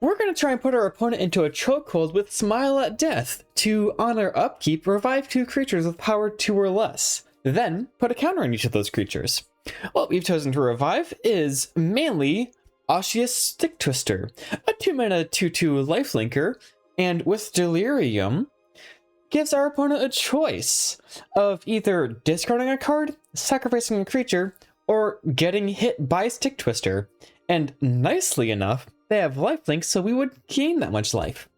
we're going to try and put our opponent into a chokehold with Smile at Death to, on our upkeep, revive 2 creatures with power 2 or less. Then, put a counter on each of those creatures. What we've chosen to revive is mainly Osseous Sticktwister, a 2-mana 2/2 lifelinker, and with Delirium, gives our opponent a choice of either discarding a card, sacrificing a creature, or getting hit by Sticktwister. And nicely enough, they have lifelink, so we would gain that much life.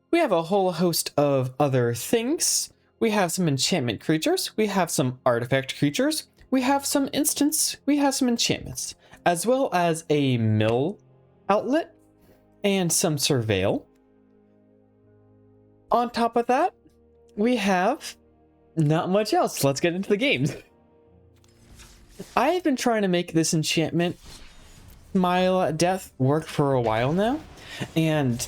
We have a whole host of other things. We have some enchantment creatures, we have some artifact creatures, we have some instants, we have some enchantments, as well as a mill outlet and some surveil. On top of that, we have not much else. Let's get into the games. I have been trying to make this enchantment Smile at Death work for a while now, and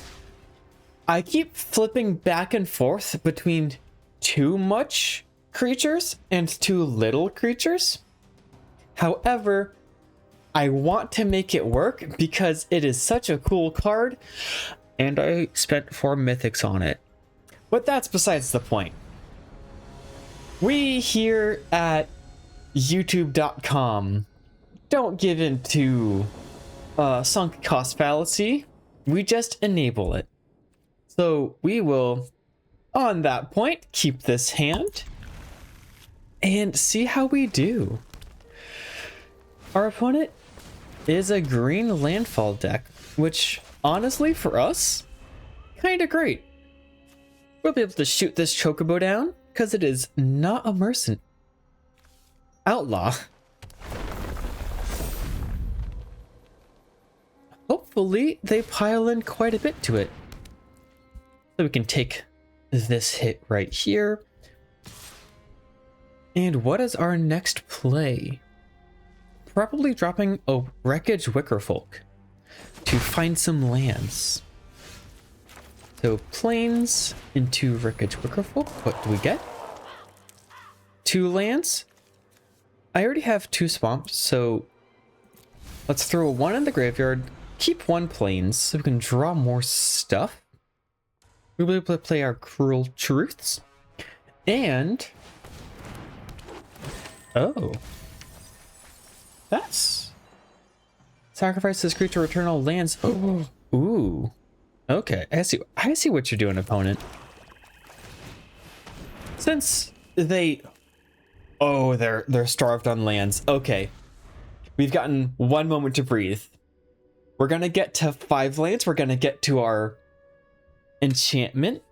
I keep flipping back and forth between too much creatures and too little creatures. However, I want to make it work because it is such a cool card, and I spent 4 mythics on it. But that's besides the point. We here at YouTube.com don't give into sunk cost fallacy. We just enable it. So we will, on that point, keep this hand and see how we do. Our opponent is a green landfall deck, which honestly for us, kind of great. We'll be able to shoot this Chocobo down because it is not a mercent. Outlaw. Hopefully they pile in quite a bit to it. So we can take this hit right here. And what is our next play? Probably dropping a Wreckage Wickerfolk to find some lands. So plains into Wreckage Wickerfolk. What do we get? 2 lands. I already have 2 swamps, so let's throw 1 in the graveyard, keep 1 plains so we can draw more stuff. We'll be able to play our Cruel Truths. And oh, that's sacrifice this creature, return all lands. Oh, ooh. Okay, I see what you're doing, opponent. Since they they're starved on lands. Okay. We've gotten 1 moment to breathe. We're gonna get to 5 lands, we're gonna get to our enchantment,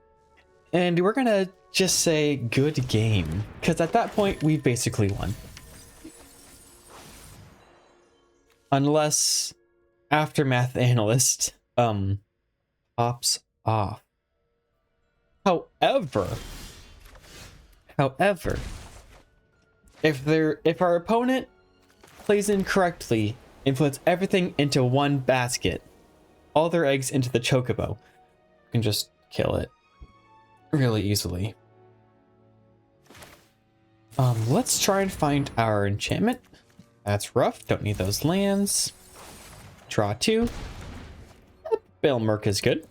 and we're gonna just say good game. Because at that point we've basically won. Unless Aftermath Analyst pops off. However, if our opponent plays incorrectly and puts everything into 1 basket, all their eggs into the Chocobo, we can just kill it really easily. Let's try and find our enchantment. That's rough. Don't need those lands. Draw 2. Balemurk is good.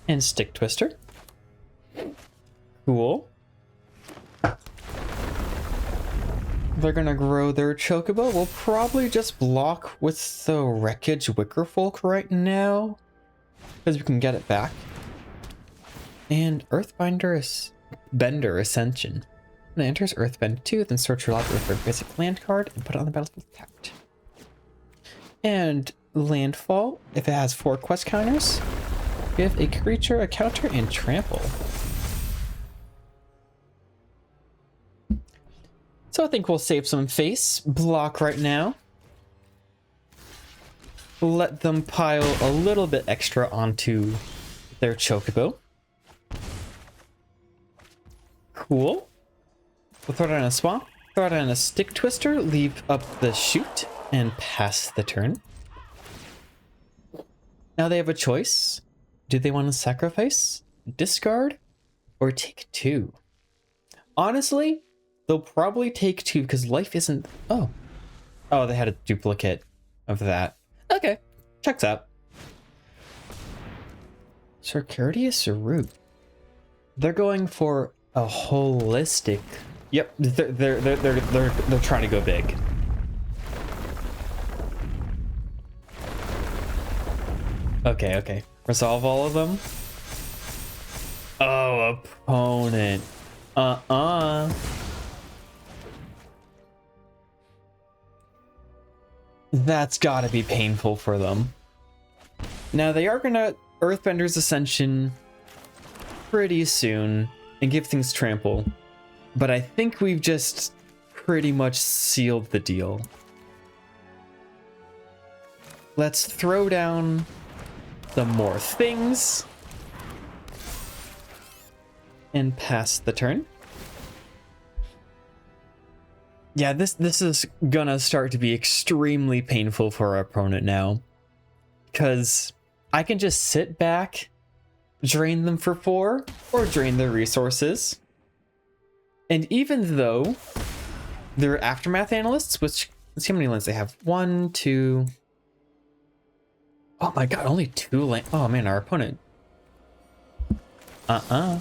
And Sticktwister. Cool. They're gonna grow their Chocobo. We'll probably just block with the Wreckage Wickerfolk right now, because we can get it back. And Bender Ascension. When it enters Earthbend 2, then search your library for a basic land card and put it on the battlefield tapped. And Landfall, if it has 4 quest counters, give a creature a counter and trample. So I think we'll save some face, block right now. Let them pile a little bit extra onto their Chocobo. Cool. We'll throw down a swamp, throw down a Sticktwister, leave up the shoot, and pass the turn. Now they have a choice. Do they want to sacrifice, discard, or take 2? Honestly, they'll probably take 2 because life isn't... Oh, they had a duplicate of that. Okay, checks out. Circadius Root. They're going for a holistic. Yep, they're trying to go big. Okay. Resolve all of them. Oh, opponent. That's gotta be painful for them. Now they are gonna Earthbender's Ascension pretty soon and give things trample, but I think we've just pretty much sealed the deal. Let's throw down some more things and pass the turn. Yeah, this is gonna start to be extremely painful for our opponent now, because I can just sit back, drain them for 4, or drain their resources. And even though they're Aftermath Analysts, which, let's see how many lands they have. 1, 2... Oh my god, only 2 land. Oh man, our opponent. We're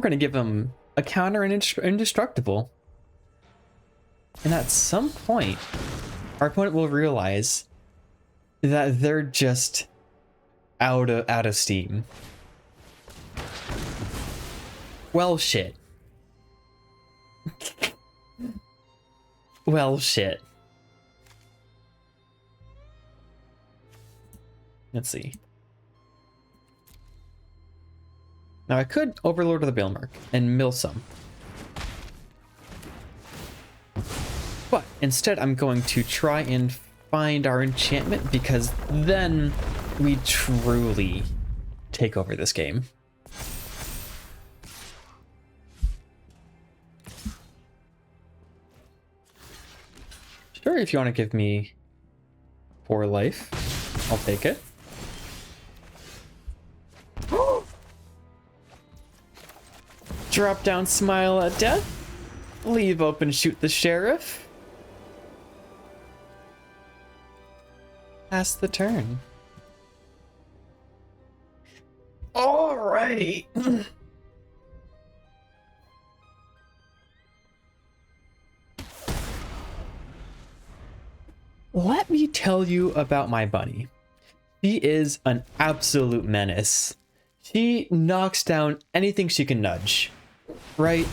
gonna give him a counter and indestructible. And at some point, our opponent will realize that they're just out of steam. Well, shit. Well, shit. Let's see. Now I could Overlord of the Balemurk and mill some. But instead I'm going to try and find our enchantment, because then we truly take over this game. Sure, if you want to give me 4 life, I'll take it. Drop down Smile at Death. Leave open Shoot the Sheriff. Pass the turn. All right. Let me tell you about my bunny. She is an absolute menace. She knocks down anything she can nudge, right?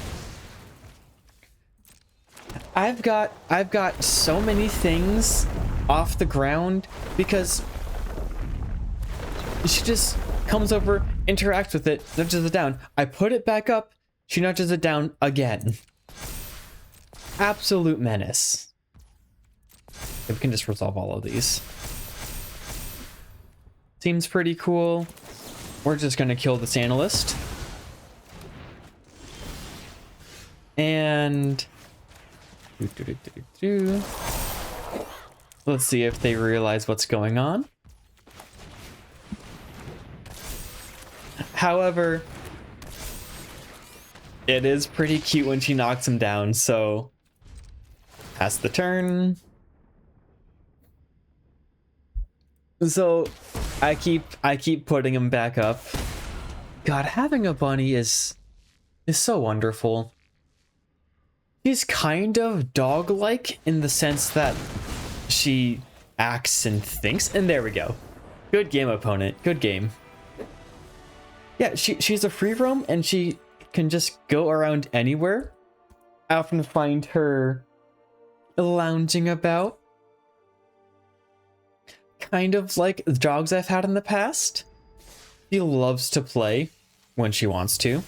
I've got so many things off the ground because she just comes over, interacts with it, nudges it down. I put it back up, she nudges it down again. Absolute menace. Okay, we can just resolve all of these. Seems pretty cool. We're just gonna kill this analyst. And let's see if they realize what's going on. However, it is pretty cute when she knocks him down, so pass the turn. So I keep putting him back up. God, having a bunny is so wonderful. She's kind of dog-like in the sense that she acts and thinks, and there we go. Good game, opponent. Good game. Yeah, she's a free roam and she can just go around anywhere. I often find her lounging about. Kind of like the dogs I've had in the past. She loves to play when she wants to.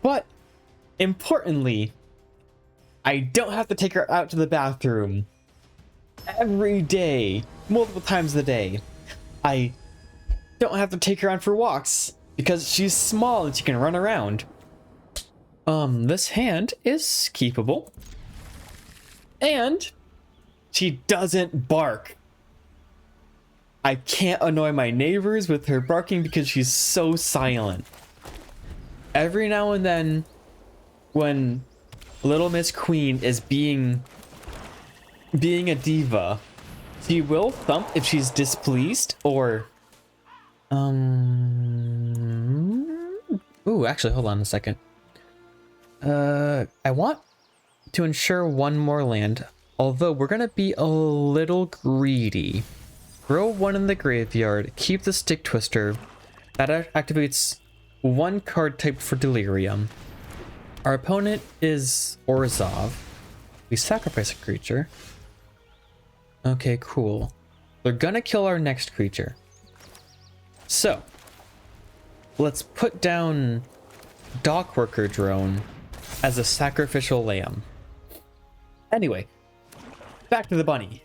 But importantly, I don't have to take her out to the bathroom every day, multiple times a day. I don't have to take her on for walks because she's small and she can run around. This hand is keepable. And she doesn't bark. I can't annoy my neighbors with her barking because she's so silent. Every now and then, when Little Miss Queen is being a diva, She will thump if she's displeased, or... Ooh, actually, hold on a second. I want to ensure one more land, although we're gonna be a little greedy. Throw one in the graveyard, keep the Sticktwister. That activates one card type for Delirium. Our opponent is Orzhov. We sacrifice a creature. Okay, cool. They're gonna kill our next creature. So, let's put down Dockworker Drone as a sacrificial lamb. Anyway, back to the bunny.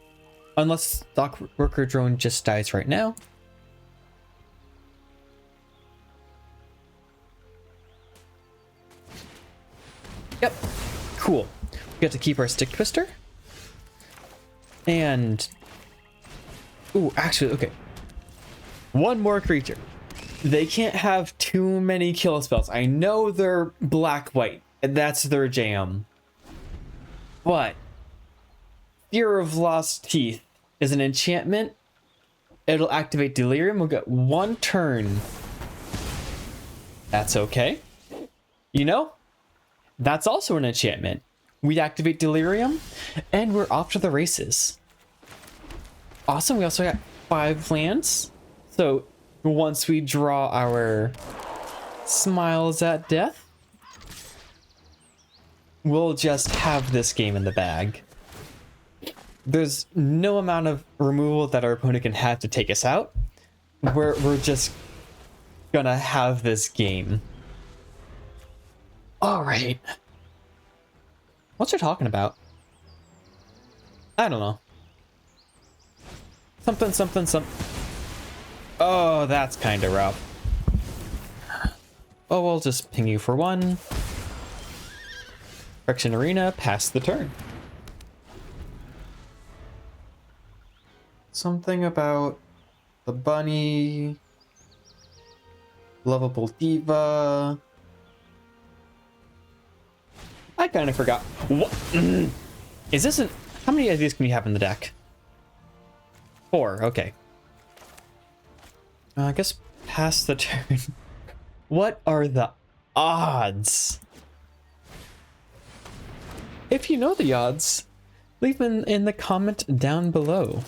Unless Dockworker Drone just dies right now. Yep, cool. We get to keep our Sticktwister. And... Ooh, actually, okay. One more creature. They can't have too many kill spells. I know they're black-white, and that's their jam. But Fear of Lost Teeth is an enchantment. It'll activate Delirium. We'll get one turn. That's okay. You know, that's also an enchantment. We activate Delirium, and we're off to the races. Awesome. We also got 5 lands. So once we draw our Smiles at Death, we'll just have this game in the bag. There's no amount of removal that our opponent can have to take us out. We're just gonna have this game. All right. What you're talking about? I don't know. Something. Oh, that's kind of rough. Oh, we'll just ping you for 1. Phyrexian Arena, pass the turn. Something about the bunny, lovable diva. I kind of forgot. What? Is this how many of these can you have in the deck? 4, okay. I guess pass the turn. What are the odds? If you know the odds, leave them in the comment down below.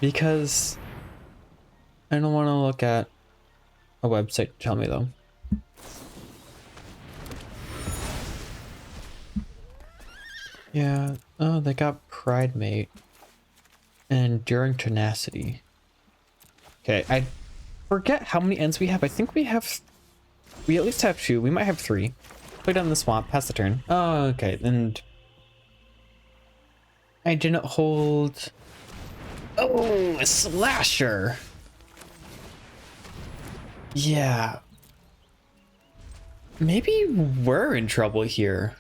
Because I don't want to look at a website to tell me though. Yeah, oh, they got Pride Mate and Enduring Tenacity. Okay, I forget how many ends we have. I think we at least have 2. We might have 3. Play down the swamp, pass the turn. Oh, okay, and I didn't hold. Oh, a slasher. Yeah. Maybe we're in trouble here.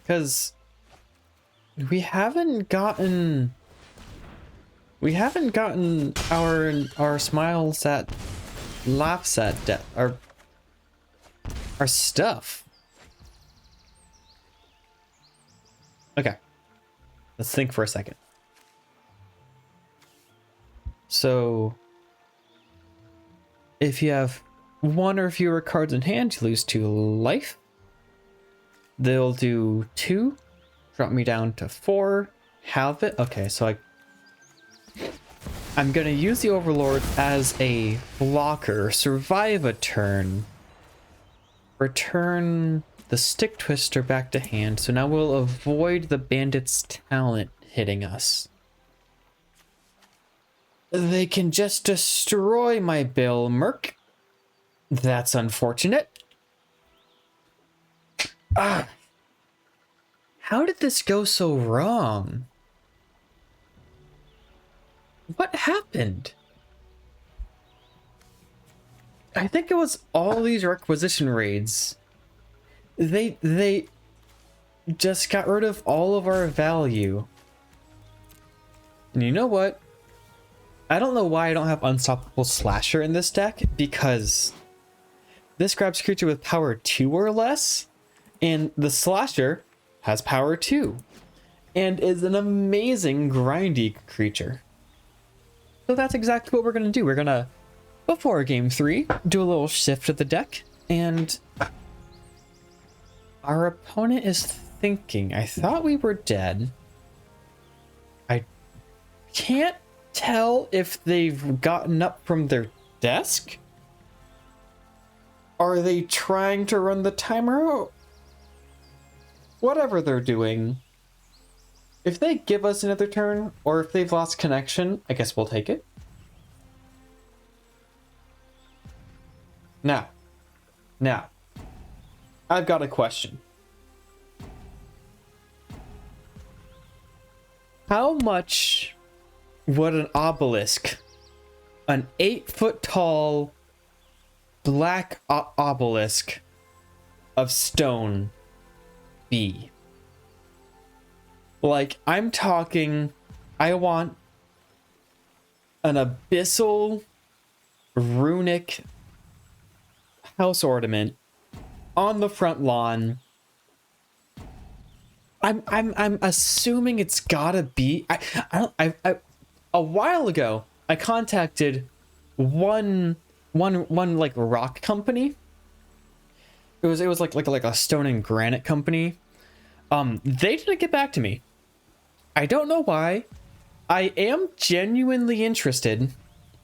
Because we haven't gotten our smiles at laughs at death, our stuff. Okay, let's think for a second. So if you have 1 or fewer cards in hand, you lose 2 life. They'll do 2, drop me down to 4, halve it. Okay, so I'm gonna use the Overlord as a blocker, survive a turn, return the Sticktwister back to hand, so now we'll avoid the bandit's talent hitting us. They can just destroy my Balemurk. That's unfortunate. Ah, how did this go so wrong? What happened? I think it was all these requisition raids. They just got rid of all of our value. And you know what? I don't know why I don't have Unstoppable Slasher in this deck, because this grabs creature with power 2 or less, and the Slasher has power 2 and is an amazing grindy creature. So that's exactly what we're going to do. We're going to, before game 3, do a little shift of the deck, and our opponent is thinking, I thought we were dead. I can't tell if they've gotten up from their desk. Are they trying to run the timer? Whatever they're doing. If they give us another turn, or if they've lost connection, I guess we'll take it. Now, I've got a question. How much would an obelisk, an 8-foot tall black obelisk of stone, be? Like, I'm talking, I want an abyssal runic house ornament on the front lawn. I'm assuming it's gotta be. A while ago, I contacted one like rock company. It was like a stone and granite company. They didn't get back to me. I don't know why. I am genuinely interested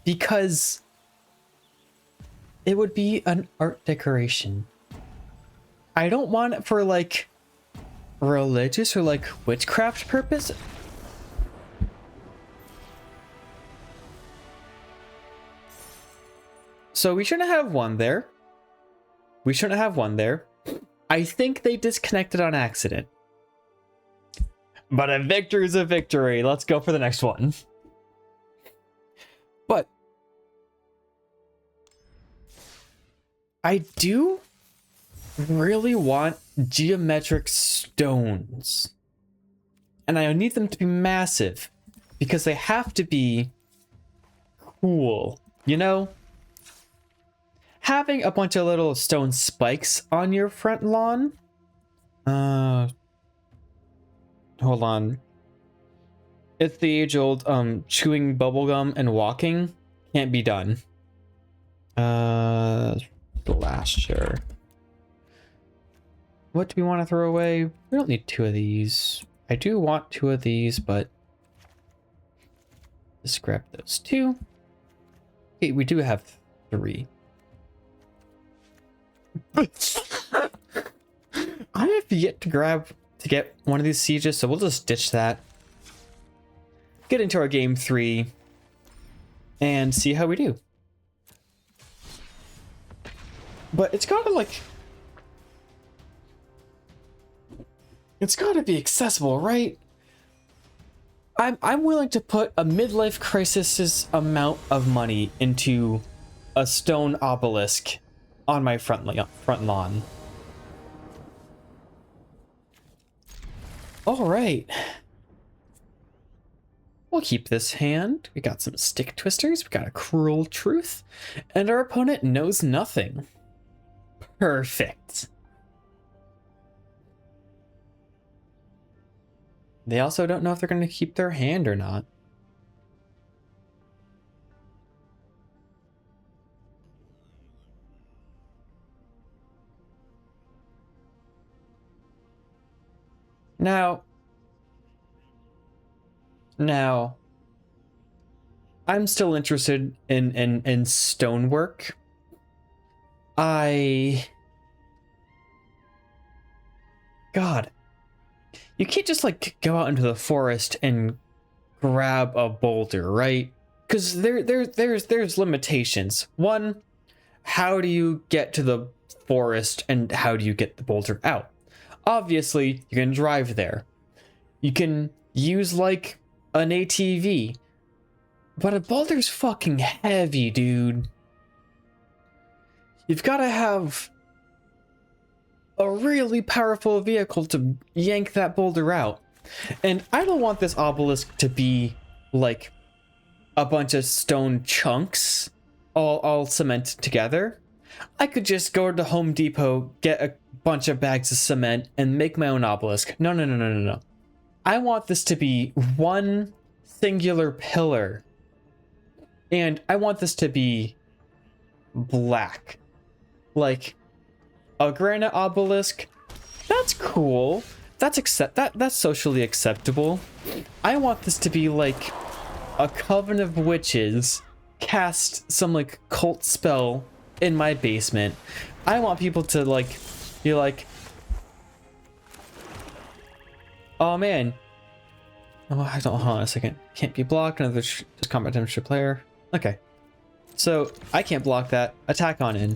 because it would be an art decoration. I don't want it for like religious or like witchcraft purpose. So we shouldn't have one there. We shouldn't have one there. I think they disconnected on accident. But a victory is a victory. Let's go for the next one. But I do really want geometric stones. And I need them to be massive because they have to be cool, you know? Having a bunch of little stone spikes on your front lawn. Hold on. It's the age-old chewing bubblegum and walking can't be done. Slasher. What do we want to throw away? We don't need 2 of these. I do want 2 of these, but let's scrap those 2. Okay, we do have 3. I have yet to get one of these sieges, so we'll just ditch that. Get into our game 3 and see how we do. But it's gotta be accessible, right? I'm willing to put a midlife crisis amount of money into a stone obelisk on my front lawn. All right. We'll keep this hand. We got some Sticktwisters. We got a Cruel Truth. And our opponent knows nothing. Perfect. They also don't know if they're going to keep their hand or not. Now, I'm still interested in stonework. God, you can't just like go out into the forest and grab a boulder, right? Because there's limitations. One, how do you get to the forest and how do you get the boulder out? Obviously, you can drive there. You can use like an ATV. But a boulder's fucking heavy, dude. You've got to have a really powerful vehicle to yank that boulder out. And I don't want this obelisk to be like a bunch of stone chunks all cemented together. I could just go to Home Depot, get a bunch of bags of cement and make my own obelisk. No, no, no, no, no, no. I want this to be one singular pillar. And I want this to be black. Like a granite obelisk. That's cool. That's socially acceptable. I want this to be like a coven of witches cast some like cult spell in my basement. I want people to like be like, oh man, oh I don't, hold on a second, can't be blocked, another just combat demonstrator player. Okay, so I can't block that. Attack on in.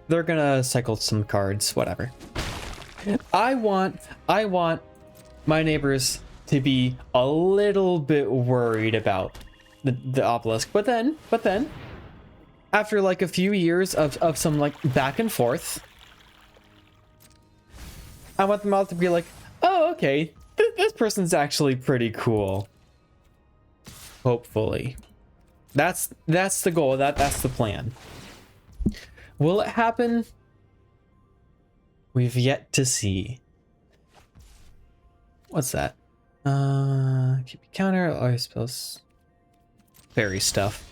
They're gonna cycle some cards, whatever. I want my neighbors to be a little bit worried about the obelisk, but then after like a few years of some like back and forth, I want them all to be like, oh, okay, this person's actually pretty cool. Hopefully. That's the goal, that's the plan. Will it happen? We've yet to see. What's that? Keep your counter, I suppose. Fairy stuff.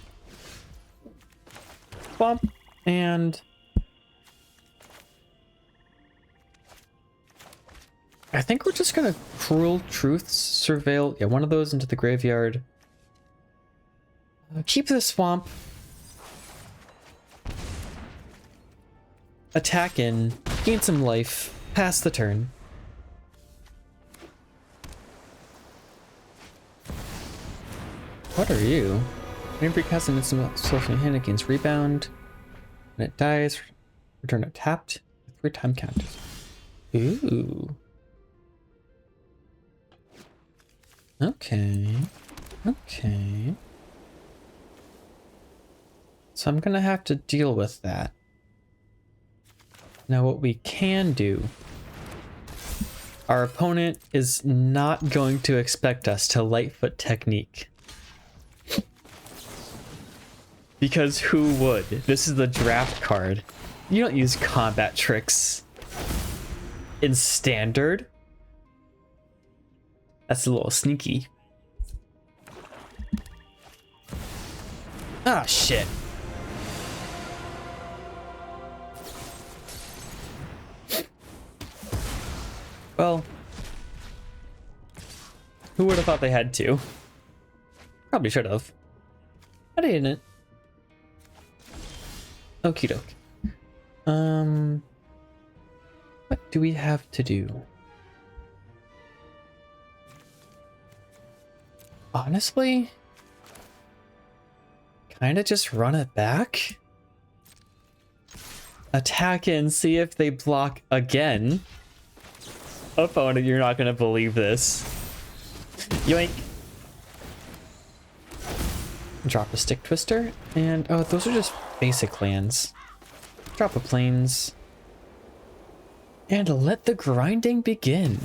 Bump, and I think we're just gonna Cruel Truth surveil, yeah, one of those into the graveyard. Keep the swamp. Attack in, gain some life, pass the turn. What are you? Whenever you cast an instant spell from your hand, it gains rebound. When it dies, return it tapped with 3-time counters. Ooh. Okay. Okay. So I'm gonna have to deal with that. Now what we can do, our opponent is not going to expect us to Lightfoot Technique. Because who would? This is the draft card. You don't use combat tricks in standard. That's a little sneaky. Ah, shit. Well, who would have thought they had to? Probably should have. I didn't. Okie doke. What do we have to do? Honestly, kind of just run it back. Attack and see if they block again. Opponent, you're not gonna believe this. Yoink. Drop a Sticktwister, and oh, those are just basic lands. Drop a plains. And let the grinding begin.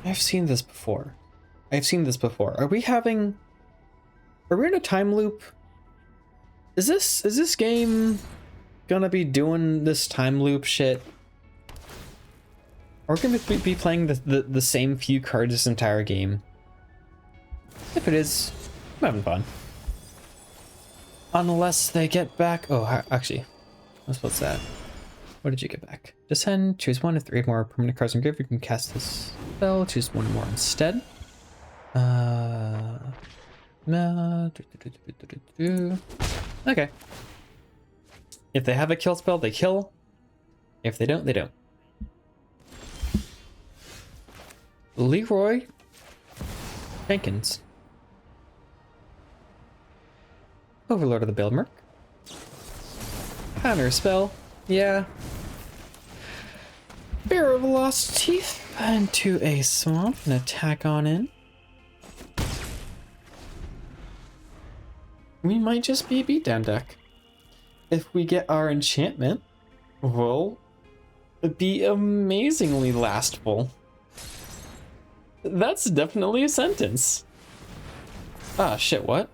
I've seen this before. Are we in a time loop? Is this game gonna be doing this time loop shit? Or gonna be playing the same few cards this entire game? If it is, I'm having fun. Unless they get back. Oh, actually, what's that? What did you get back? Descend, choose one. If there are 8 more permanent cards in graveyard, you can cast this spell. Choose 1 more instead. Okay. If they have a kill spell, they kill. If they don't, they don't. Leroy Jenkins. Overlord of the Balemurk. Counter spell. Yeah. Bear of Lost Teeth into a swamp and attack on in. We might just be a beatdown deck. If we get our enchantment, we'll be amazingly lastful. That's definitely a sentence. Ah, shit, what?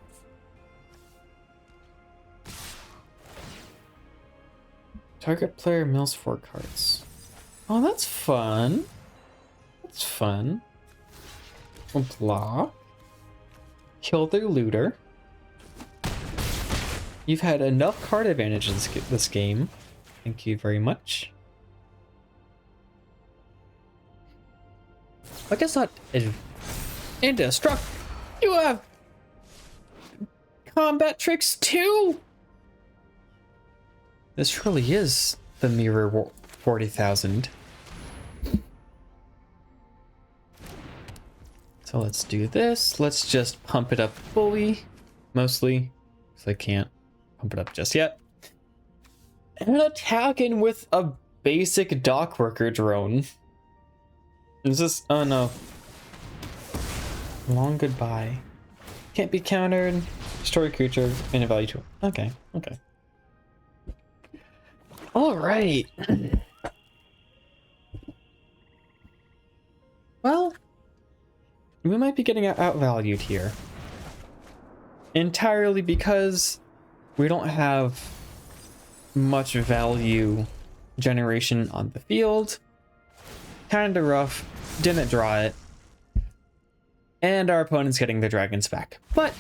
Target player mills 4 cards. Oh, that's fun. That's fun. We'll block. Kill their looter. You've had enough card advantage in this game. Thank you very much. I guess not. Indestruct. You have combat tricks too. This really is the mirror 40,000. So let's do this. Let's just pump it up fully, mostly, because I can't pump it up just yet. And attacking with a basic Dockworker Drone. Is this? Oh no. Long goodbye. Can't be countered. Destroy creature in a value 2. Okay, okay. Alright. Well, we might be getting outvalued here. Entirely because we don't have much value generation on the field. Kinda rough. Didn't draw it. And our opponent's getting the dragons back. But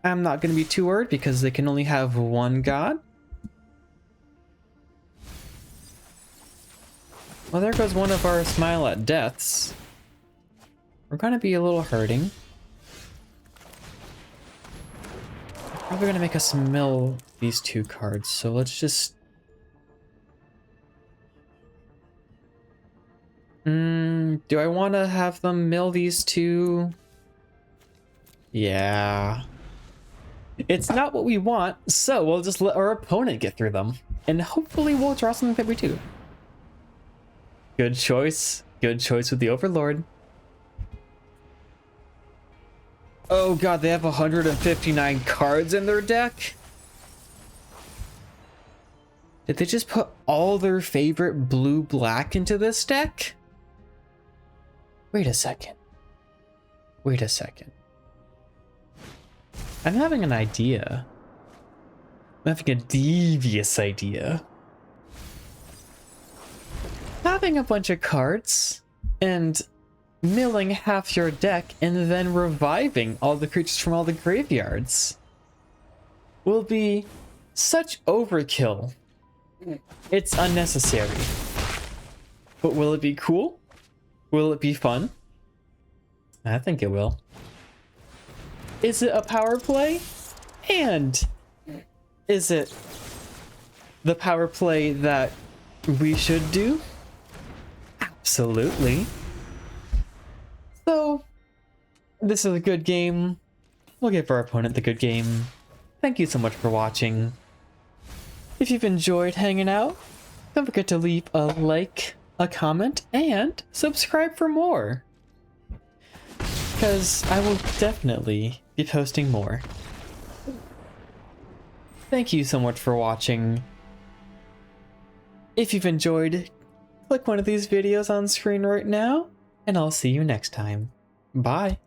I'm not going to be too worried because they can only have one god. Well, there goes one of our smile at deaths. We're going to be a little hurting. Probably going to make us mill these 2 cards, so let's just... do I want to have them mill these 2? Yeah. It's not what we want, so we'll just let our opponent get through them. And hopefully we'll draw something that we do. Good choice. Good choice with the Overlord. Oh god, they have 159 cards in their deck? Did they just put all their favorite blue-black into this deck? Wait a second. Wait a second. I'm having an idea. I'm having a devious idea. Having a bunch of cards and milling half your deck and then reviving all the creatures from all the graveyards will be such overkill. It's unnecessary. But will it be cool? Will it be fun? I think it will. Is it a power play? And is it the power play that we should do? Absolutely. So, this is a good game. We'll give our opponent the good game. Thank you so much for watching. If you've enjoyed hanging out, don't forget to leave a like, a comment, and subscribe for more. Because I will definitely be posting more. Thank you so much for watching. If you've enjoyed, click one of these videos on screen right now, and I'll see you next time. Bye.